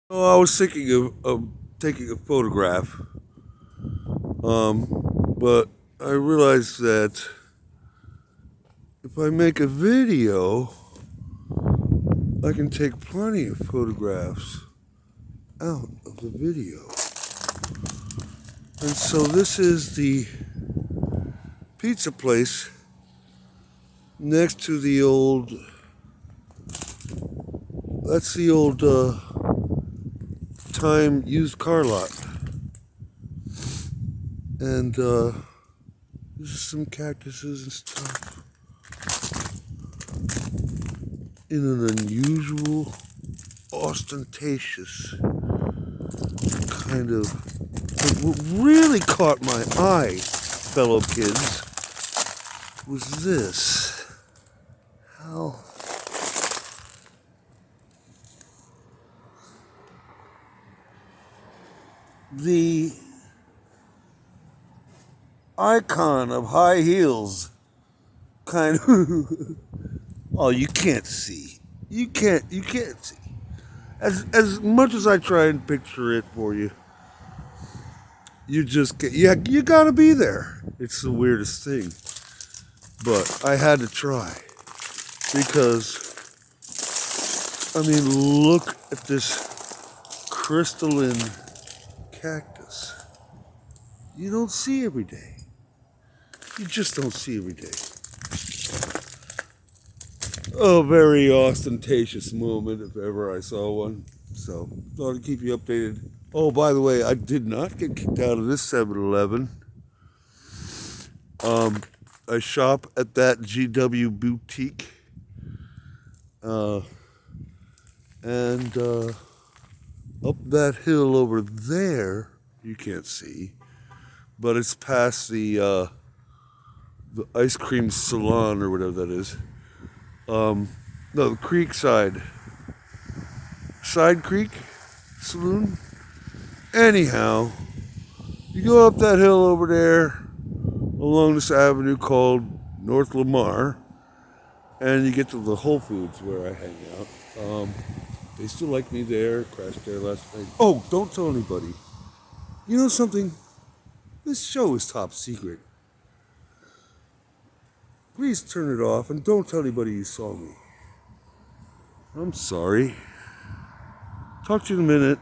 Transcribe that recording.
Oh, I was thinking of taking a photograph, but I realized that if I make a video, I can take plenty of photographs out of the video. And so this is the pizza place next to the old, that's the old time used car lot. And there's some cactuses and stuff in an unusual, ostentatious kind of. But what really caught my eye, fellow kids, was this. How the icon of high heels kind of. Oh, you can't see. You can't see. As much as I try and picture it for you, you just get, you gotta be there. It's the weirdest thing. But I had to try because, I mean, look at this crystalline cactus. You don't see every day. You just don't see every day. A very ostentatious moment if ever I saw one. So, thought I'd keep you updated. Oh, by the way, I did not get kicked out of this 7-Eleven. I shop at that GW boutique. And up that hill over there, you can't see, but it's past the ice cream salon or whatever that is. No, the Creek Side Creek Saloon. Anyhow, you go up that hill over there along this avenue called North Lamar, and you get to the Whole Foods where I hang out. They still like me there. Crashed there last night. Oh, don't tell anybody. You know something? This show is top secret. Please turn it off and don't tell anybody you saw me. I'm sorry. Talk to you in a minute.